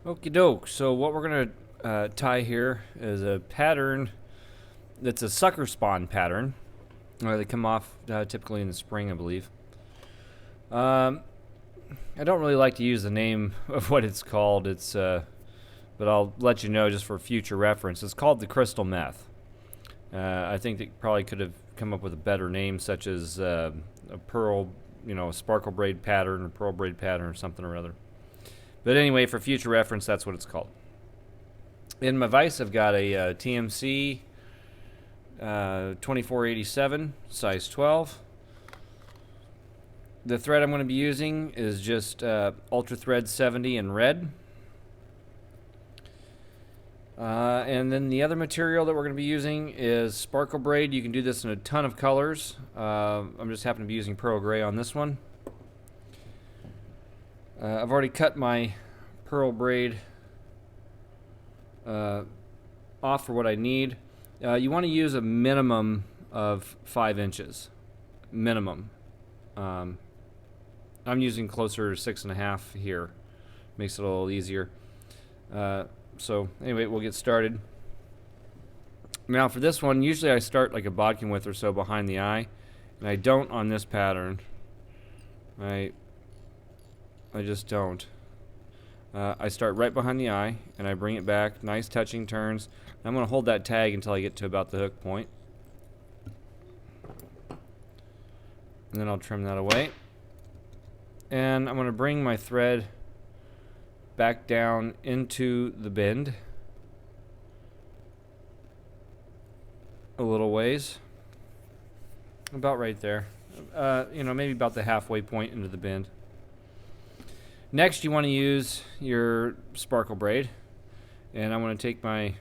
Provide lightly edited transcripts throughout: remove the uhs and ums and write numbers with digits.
Okie doke. So what we're gonna tie here is a pattern that's a sucker spawn pattern. They come off typically in the spring, I believe. Um, I don't really like to use the name of what it's called. But I'll let you know just for future reference. It's called the crystal meth. I think they probably could have come up with a better name, such as a pearl, a sparkle braid pattern or pearl braid pattern or something or other. But anyway, for future reference, that's what it's called. In my vise, I've got a TMC 2487, size 12. The thread I'm going to be using is just Ultra Thread 70 in red. And then the other material that we're going to be using is sparkle braid. You can do this in a ton of colors. I'm just happen to be using pearl gray on this one. I've already cut my pearl braid off for what I need. You want to use a minimum of 5 inches. Minimum. I'm using closer to 6.5 here. Makes it a little easier. So anyway, we'll get started. Now for this one, usually I start like a bodkin width or so behind the eye, and I don't on this pattern. I just don't. I start right behind the eye, and I bring it back, nice touching turns. I'm going to hold that tag until I get to about the hook point. And then I'll trim that away. And I'm going to bring my thread back down into the bend a little ways, about right there, maybe about the halfway point into the bend. Next, you want to use your sparkle braid, and I'm going to take my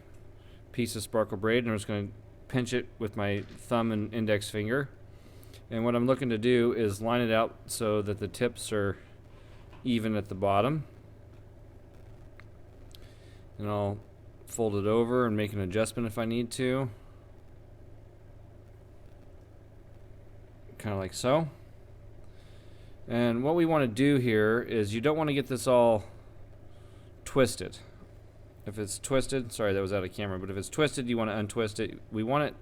piece of sparkle braid and I'm just going to pinch it with my thumb and index finger, and what I'm looking to do is line it out so that the tips are even at the bottom. And I'll fold it over and make an adjustment if I need to. Kind of like so. And what we want to do here is you don't want to get this all twisted. If it's twisted, sorry that was out of camera, but if it's twisted, you want to untwist it. We want it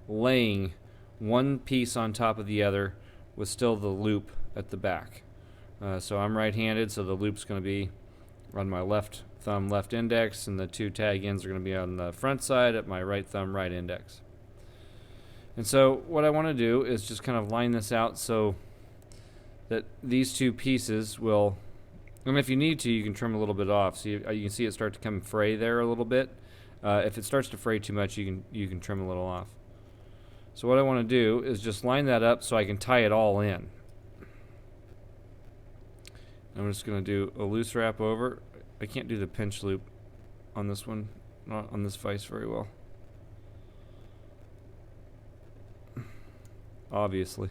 laying one piece on top of the other with still the loop at the back. So I'm right-handed, so the loop's going to be on my left thumb, left index, and the two tag ends are going to be on the front side at my right thumb, right index. And so what I want to do is just kind of line this out so that these two pieces will, and if you need to, you can trim a little bit off. So you can see it start to come fray there a little bit. If it starts to fray too much, you can trim a little off. So what I want to do is just line that up so I can tie it all in. I'm just going to do a loose wrap over. I can't do the pinch loop on this one, not on this vise very well. Obviously.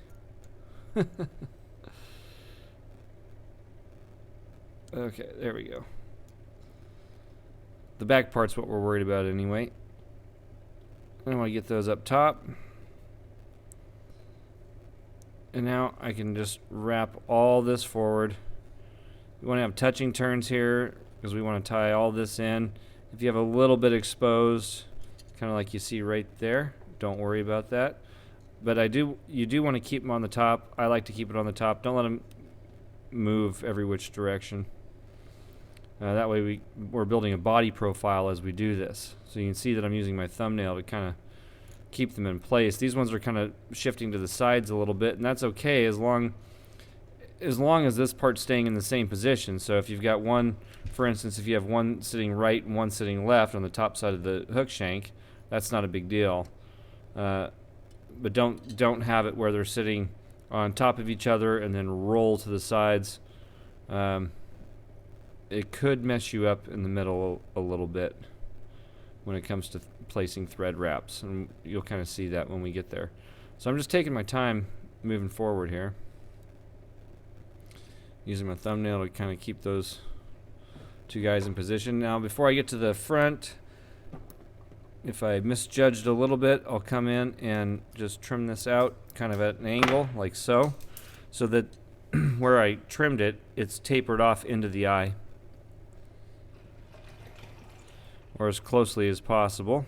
Okay, there we go. The back part's what we're worried about anyway. I want to get those up top. And now I can just wrap all this forward. You want to have touching turns here because we want to tie all this in. If you have a little bit exposed, kind of like you see right there, don't worry about that. But you do want to keep them on the top. I like to keep it on the top. Don't let them move every which direction. That way we're building a body profile as we do this. So you can see that I'm using my thumbnail to kind of keep them in place. These ones are kind of shifting to the sides a little bit, and that's okay as long as this part's staying in the same position. So if you've got one, for instance, if you have one sitting right and one sitting left on the top side of the hook shank, that's not a big deal. But don't have it where they're sitting on top of each other and then roll to the sides. It could mess you up in the middle a little bit when it comes to placing thread wraps, and you'll kind of see that when we get there. So I'm just taking my time moving forward here, using my thumbnail to kind of keep those two guys in position. Now before I get to the front, if I misjudged a little bit, I'll come in and just trim this out kind of at an angle like so that where I trimmed it, it's tapered off into the eye. or as closely as possible.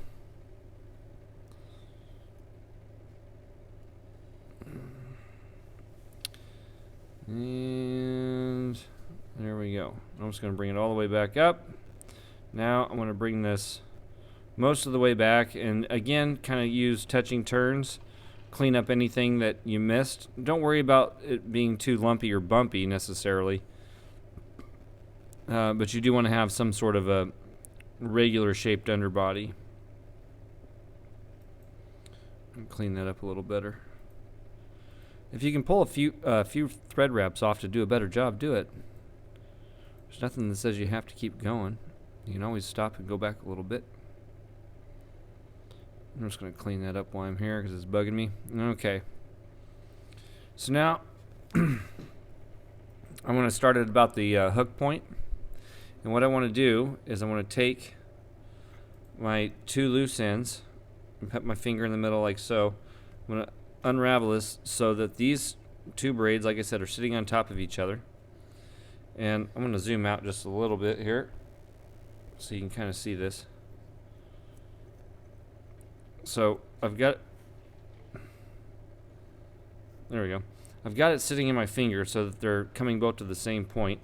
And there we go. I'm just going to bring it all the way back up. Now I'm going to bring this most of the way back, and again, kind of use touching turns, clean up anything that you missed. Don't worry about it being too lumpy or bumpy necessarily, but you do want to have some sort of a regular shaped underbody. Clean that up a little better. If you can pull a few thread wraps off to do a better job, do it. There's nothing that says you have to keep going. You can always stop and go back a little bit. I'm just going to clean that up while I'm here because it's bugging me. Okay. So now I'm going to start at about the hook point. And what I want to do is I want to take my two loose ends and put my finger in the middle like so. I'm going to unravel this so that these two braids, like I said, are sitting on top of each other. And I'm going to zoom out just a little bit here so you can kind of see this. So I've got, there we go. I've got it sitting in my finger so that they're coming both to the same point.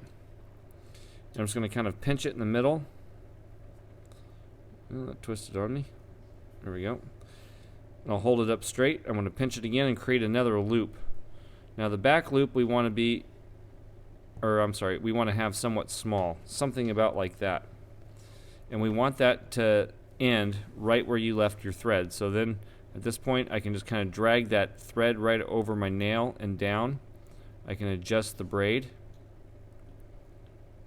And I'm just going to kind of pinch it in the middle. Oh, that twisted on me. There we go. And I'll hold it up straight. I'm going to pinch it again and create another loop. Now the back loop we want to be, we want to have somewhat small, something about like that. And we want that to end right where you left your thread. So then at this point I can just kind of drag that thread right over my nail and down. I can adjust the braid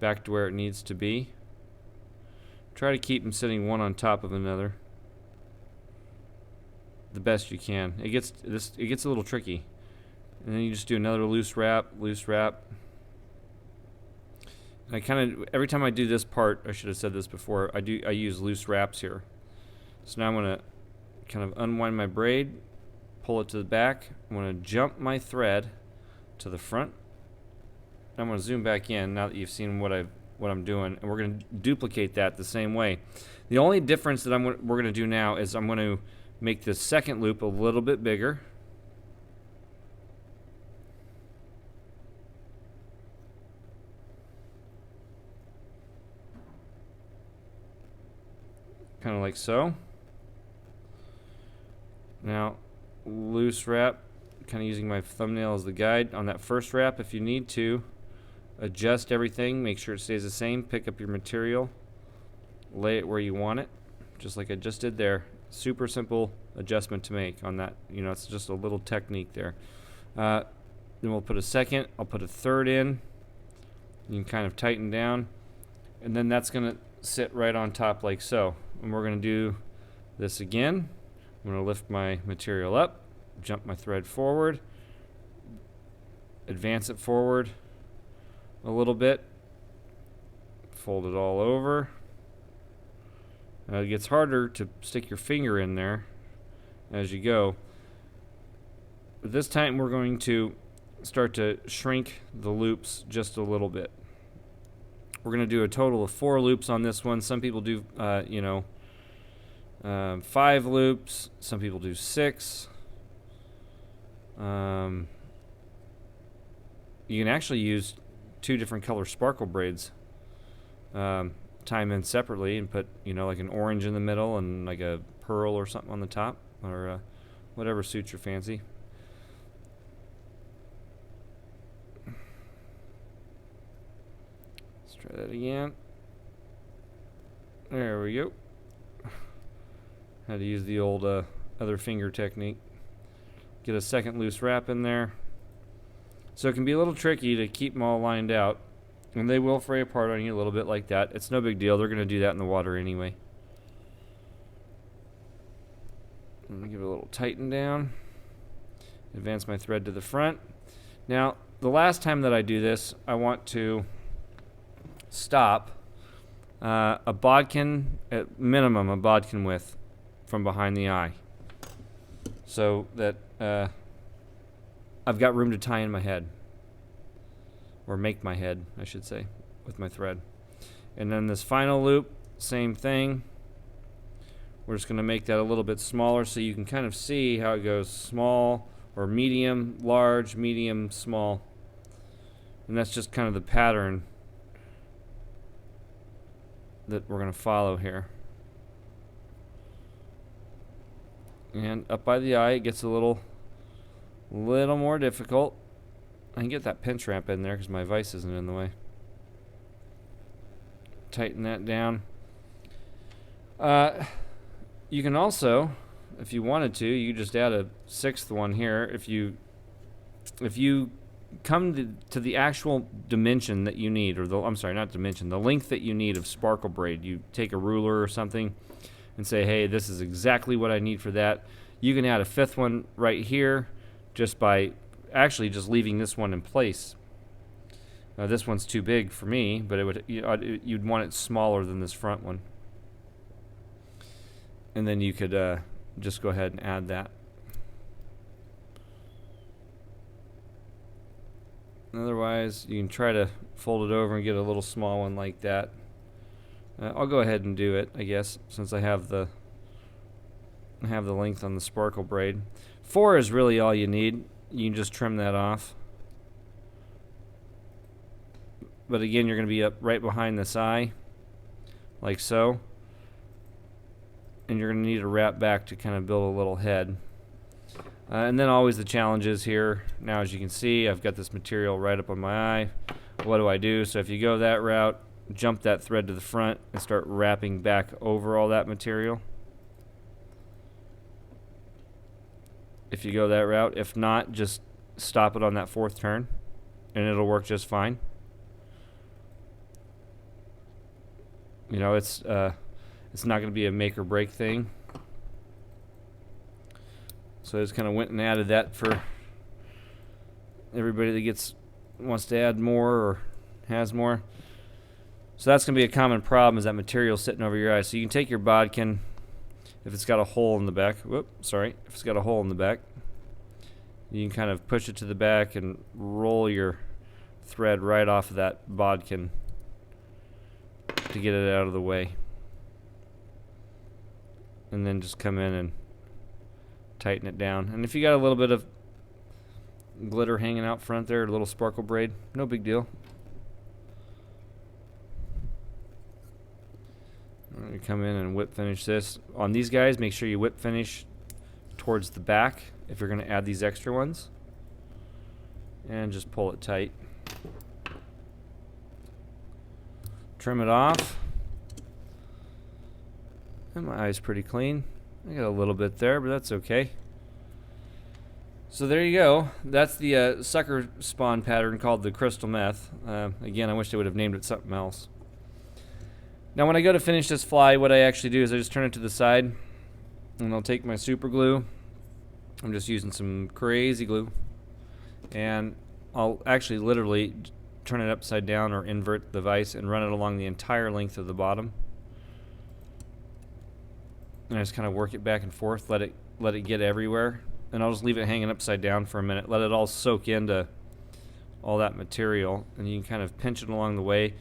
back to where it needs to be. Try to keep them sitting one on top of another the best you can. It gets a little tricky. And then you just do another loose wrap. I kind of, every time I do this part, I should have said this before, I use loose wraps here. So now I'm going to kind of unwind my braid, pull it to the back. I'm going to jump my thread to the front. I'm going to zoom back in now that you've seen what I'm doing, and we're going to duplicate that the same way. The only difference that we're going to do now is I'm going to make this second loop a little bit bigger. Kind of like so. Now, loose wrap, kind of using my thumbnail as the guide on that first wrap. If you need to adjust everything, make sure it stays the same, pick up your material, lay it where you want it, just like I just did there. Super simple adjustment to make on that. You know, it's just a little technique there. Then we'll put a second, I'll put a third in. You can kind of tighten down, and then that's going to sit right on top like so. And we're going to do this again. I'm going to lift my material up, jump my thread forward, advance it forward a little bit, fold it all over. Now it gets harder to stick your finger in there as you go. But this time we're going to start to shrink the loops just a little bit. We're going to do a total of 4 loops on this one. Some people do, 5 loops. Some people do 6. You can actually use 2 different color sparkle braids. Tie them in separately and put, like an orange in the middle and like a pearl or something on the top, or whatever suits your fancy. Try that again. There we go. Had to use the old other finger technique. Get a second loose wrap in there. So it can be a little tricky to keep them all lined out, and they will fray apart on you a little bit like that. It's no big deal. They're going to do that in the water anyway. Let me give it a little tighten down. Advance my thread to the front. Now, the last time that I do this, I want to stop a bodkin, at minimum a bodkin width from behind the eye, so that I've got room to tie in my head, or make my head, I should say, with my thread. And then this final loop, same thing. We're just going to make that a little bit smaller so you can kind of see how it goes small or medium, large, medium, small. And that's just kind of the pattern that we're going to follow here. And up by the eye, it gets a little more difficult. I can get that pinch ramp in there because my vise isn't in the way. Tighten that down. You can also, if you wanted to, you could just add a 6th one here. If you come to the actual dimension that you need, or I'm sorry, not dimension, the length that you need of sparkle braid, you take a ruler or something and say, hey, this is exactly what I need for that. You can add a 5th one right here just by actually just leaving this one in place. This one's too big for me, but you'd want it smaller than this front one. And then you could just go ahead and add that. Otherwise, you can try to fold it over and get a little small one like that. I'll go ahead and do it, I guess, since I have the length on the sparkle braid. 4 is really all you need. You can just trim that off. But again, you're going to be up right behind this eye, like so. And you're going to need a wrap back to kind of build a little head. And then always the challenge is here. Now, as you can see, I've got this material right up on my eye. What do? So if you go that route, jump that thread to the front and start wrapping back over all that material. If you go that route. If not, just stop it on that 4th turn and it'll work just fine. You know, it's not going to be a make or break thing. So I just kind of went and added that for everybody that wants to add more or has more. So that's going to be a common problem, is that material sitting over your eye. So you can take your bodkin, if it's got a hole in the back. If it's got a hole in the back, you can kind of push it to the back and roll your thread right off of that bodkin to get it out of the way. And then just come in and tighten it down. And if you got a little bit of glitter hanging out front there, a little sparkle braid, no big deal. You come in and whip finish this. On these guys, make sure you whip finish towards the back if you're going to add these extra ones. And just pull it tight. Trim it off. And my eye's pretty clean. I got a little bit there, but that's okay. So there you go. That's the sucker spawn pattern called the crystal meth. Again, I wish they would have named it something else. Now when I go to finish this fly, what I actually do is I just turn it to the side, and I'll take my super glue. I'm just using some crazy glue, and I'll actually literally turn it upside down or invert the vise and run it along the entire length of the bottom. And I just kind of work it back and forth, let it get everywhere, and I'll just leave it hanging upside down for a minute, let it all soak into all that material, and you can kind of pinch it along the way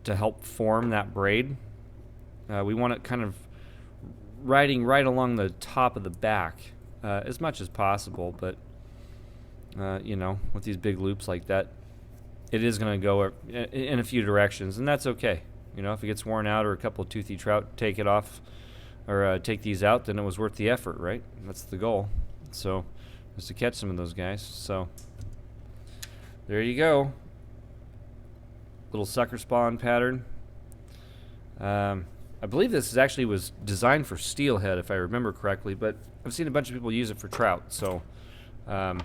to help form that braid. We want it kind of riding right along the top of the back as much as possible, but you know, with these big loops like that, it is going to go in a few directions, and that's okay. You know, if it gets worn out or a couple of toothy trout take it off, or take these out, then it was worth the effort, right? That's the goal. So, just to catch some of those guys. So, there you go. Little sucker spawn pattern. I believe this was designed for steelhead, if I remember correctly, but I've seen a bunch of people use it for trout. So, there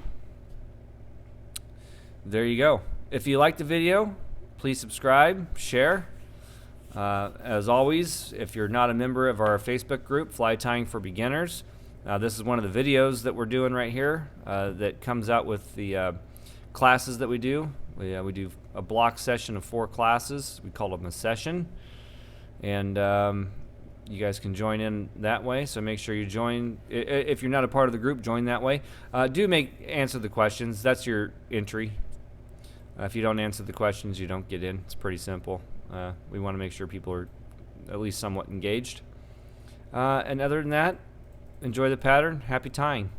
you go. If you liked the video, please subscribe, share. As always, if you're not a member of our Facebook group, Fly Tying for Beginners, this is one of the videos that we're doing right here that comes out with the classes that we do. We do a block session of 4 classes. We call them a session. And you guys can join in that way, so make sure you join. If you're not a part of the group, join that way. Answer the questions. That's your entry. If you don't answer the questions, you don't get in. It's pretty simple. We want to make sure people are at least somewhat engaged. And other than that, enjoy the pattern. Happy tying.